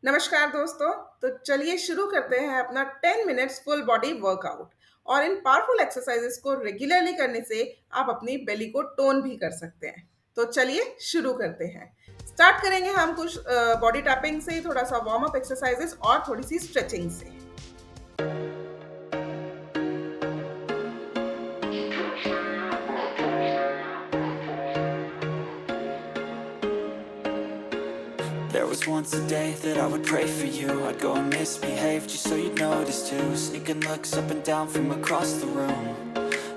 नमस्कार दोस्तों। तो चलिए शुरू करते हैं अपना 10 मिनट्स फुल बॉडी वर्कआउट। और इन पावरफुल एक्सरसाइजेस को रेगुलरली करने से आप अपनी बेली को टोन भी कर सकते हैं। तो चलिए शुरू करते हैं। स्टार्ट करेंगे हम कुछ बॉडी टैपिंग से, थोड़ा सा वार्म अप एक्सरसाइजेस और थोड़ी सी स्ट्रेचिंग से। There was once a day that I would pray for you. I'd go and misbehave just so you'd notice too. Sneaking looks up and down from across the room.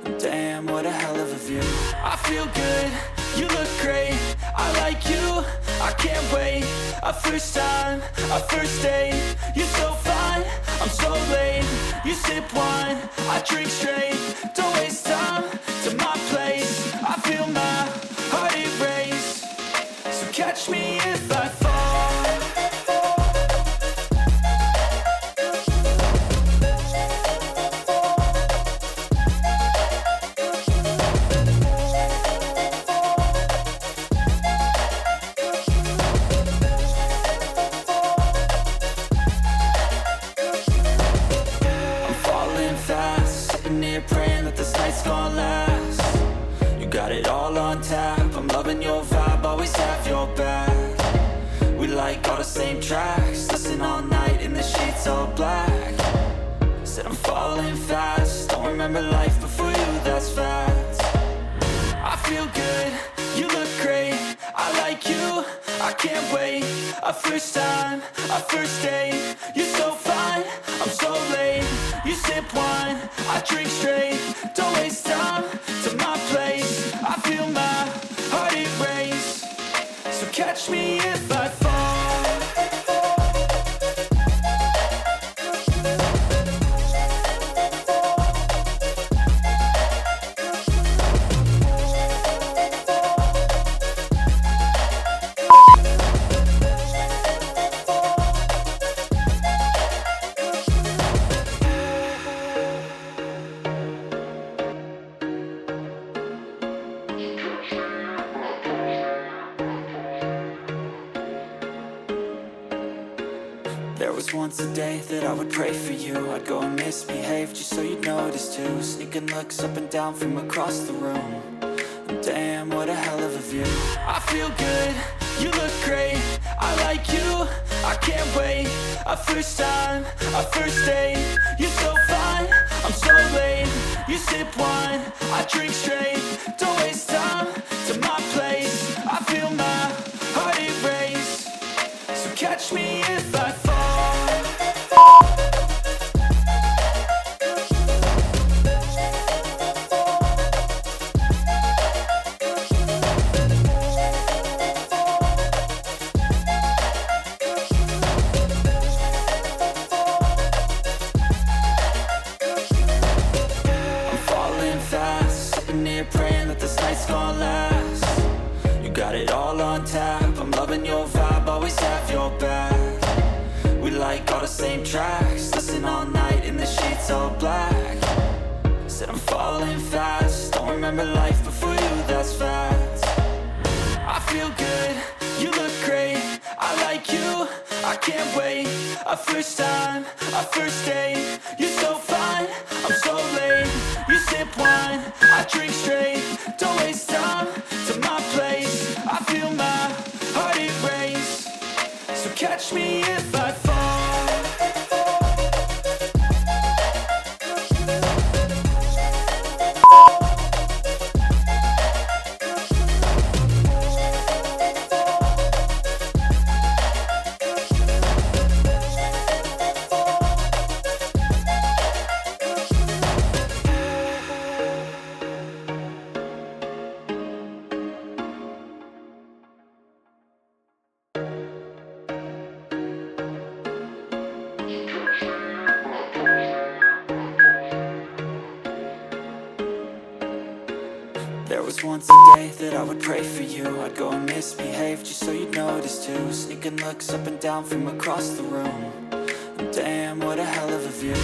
And damn, what a hell of a view. I feel good, you look great. I like you, I can't wait. A first time, a first date. You're so fine, I'm so late. You sip wine, I drink straight. Don't waste time to my place. I feel my heart erase. So catch me if I fall. Praying that this night's gonna last. You got it all on tap. I'm loving your vibe, always have your back. We like all the same tracks. Listen all night in the sheets all black. Said I'm falling fast. Don't remember life before you, that's facts. I feel good, you look great. I like you, I can't wait. A first time, a first date. You're so fine, I'm so late. You sip wine, I drink straight. Don't waste time to my place. I feel my heart erase. So catch me if I fall. There was once a day that I would pray for you. I'd go and misbehave just so you'd notice too. Sneaking looks up and down from across the room. And damn, what a hell of a view. I feel good, you look great. I like you, I can't wait. A first time, a first date. You're so fine, I'm so late. You sip wine, I drink straight. Don't waste time to my place. I feel my heart erase. So catch me if I fall. Praying that this night's gonna last. You got it all on tap. I'm loving your vibe, always have your back. We like all the same tracks. Listen all night in the sheets all black. Said I'm falling fast. Don't remember life before you, that's facts. I feel good, you look great. I like you, I can't wait. A first time, a first date. You're so fine, I'm so late. You sip wine, I drink straight. Don't waste time to my place. I feel my heart erase. So catch me if I fall. There was once a day that I would pray for you. I'd go and misbehave just so you'd notice too. Sneaking looks up and down from across the room. And damn, what a hell of a view.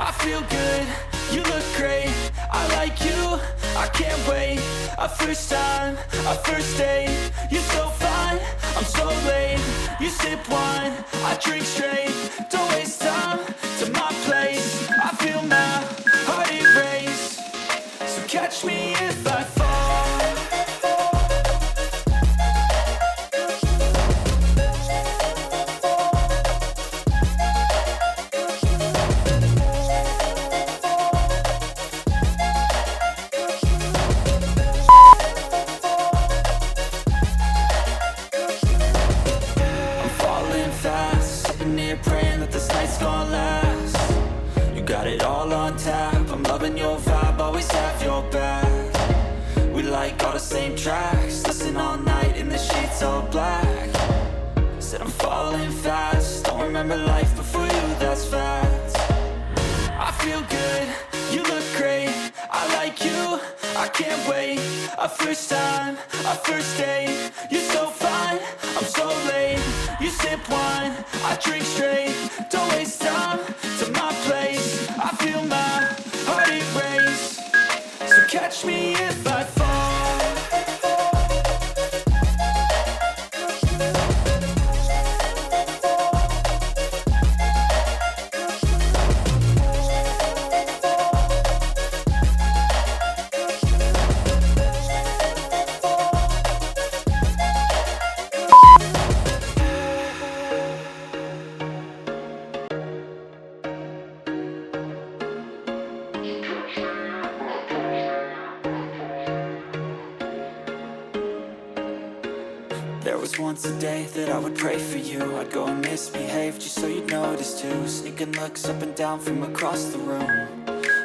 I feel good, you look great. I like you, I can't wait. A first time, a first date. You're so fine, I'm so late. You sip wine, I drink straight. Don't waste time to my place. I feel my heart erase. So catch me if I fall. Praying that this night's gonna last. You got it all on tap. I'm loving your vibe, always have your back. We like all the same tracks. Listen all night in the sheets all black. Said I'm falling fast. Don't remember life before you, that's fact. I feel good, you look great. I like you, I can't wait. A first time, a first date. You're so fine, I'm so late. You sip wine, I drink straight. Don't waste time to my place. I feel my heart erase. So catch me if I fall. There was once a day that I would pray for you. I'd go and misbehave just so you'd notice too. Sneaking looks up and down from across the room.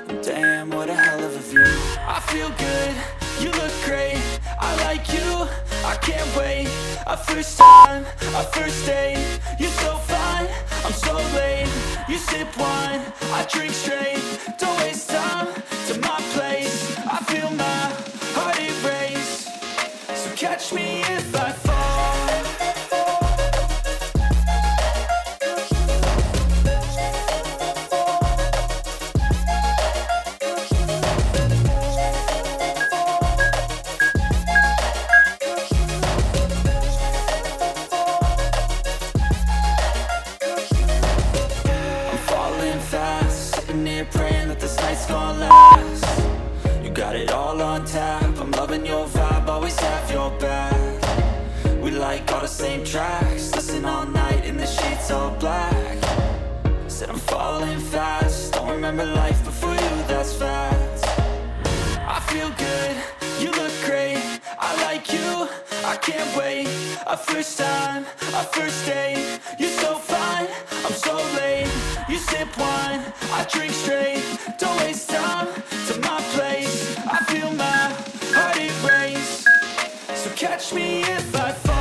And damn, what a hell of a view. I feel good, you look great. I like you, I can't wait. A first time, a first date. You're so fine, I'm so late. You sip wine, I drink straight. Don't waste time to my place. I feel my heart erase. So catch me if I fall. Praying that this night's gonna last. You got it all on tap. I'm loving your vibe, always have your back. We like all the same tracks. Listen all night in the sheets all black. Said I'm falling fast. Don't remember life before you, that's fact. I feel good, you look great. I like you, I can't wait. A first time, a first date. You're so fine, I'm so late. You sip wine, I drink straight. Don't waste time to my place. I feel my heart erase. So catch me if I fall.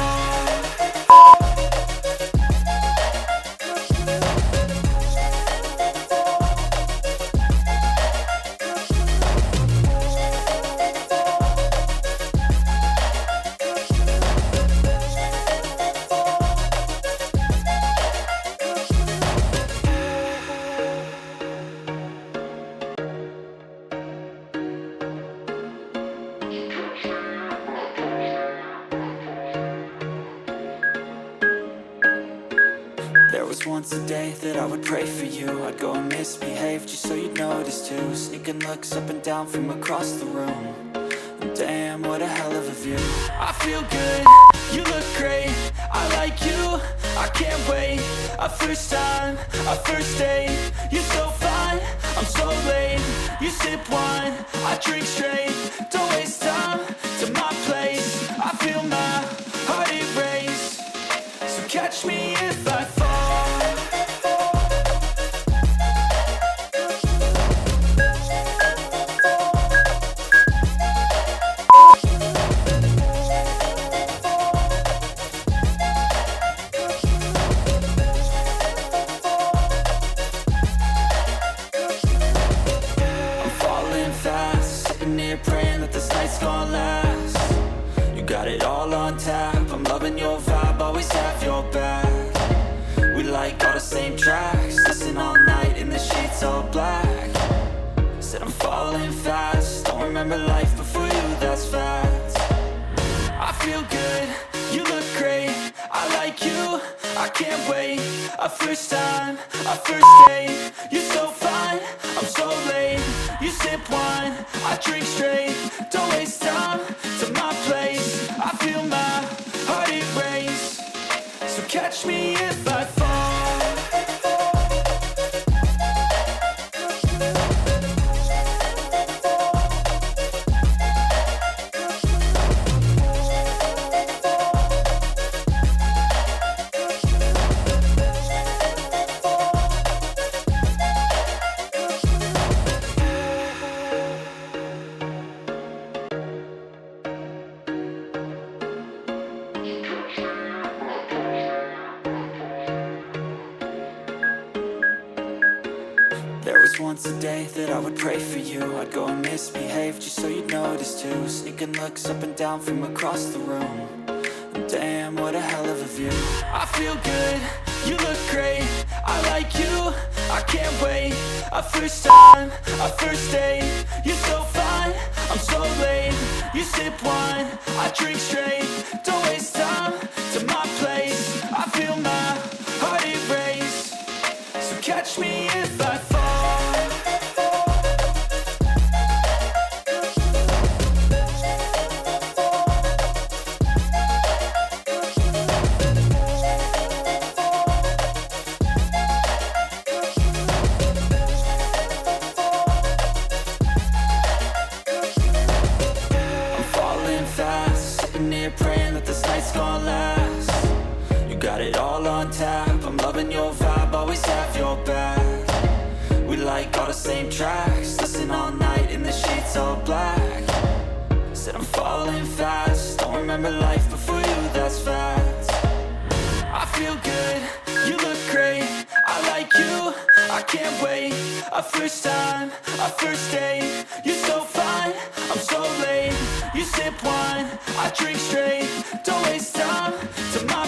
There was once a day that I would pray for you. I'd go and misbehave just so you'd notice too. Sneaking looks up and down from across the room. And damn, what a hell of a view. I feel good, you look great. I like you, I can't wait. A first time, a first date. You're so fine, I'm so late. You sip wine, I drink straight. Don't waste time to my place. I feel my heart erase. So catch me if I fall. Praying that this night's gonna last. You got it all on tap. I'm loving your vibe, always have your back. We like all the same tracks. Listen all night in the sheets all black. Said I'm falling fast. Don't remember life before you, that's fact. I feel good, you look great. like you, I can't wait. A first time, a first date. You're so fine, I'm so late. You sip wine, I drink straight. Don't waste time to my place. I feel my heart erase. So catch me if I fall. There was once a day that I would pray for you. I'd go and misbehave just so you'd notice too. Sneaking looks up and down from across the room. And damn, what a hell of a view. I feel good, you look great. I like you, I can't wait. A first time, a first date. You're so fine, I'm so late. You sip wine, I drink straight. Don't waste time to my place. I feel my heart erase. So catch me if I fall. I'm falling fast, sitting here praying that this night's gonna last. You got it all on tap, I'm loving your vibe, always have your back. We like all the same tracks, listen all night in the sheets all black. Said I'm falling fast, don't remember life before you, that's fact. I feel good, you look great. I like you, I can't wait. A first time, a first date. You're so fine, I'm so late. You sip wine, I drink straight. Don't waste time to my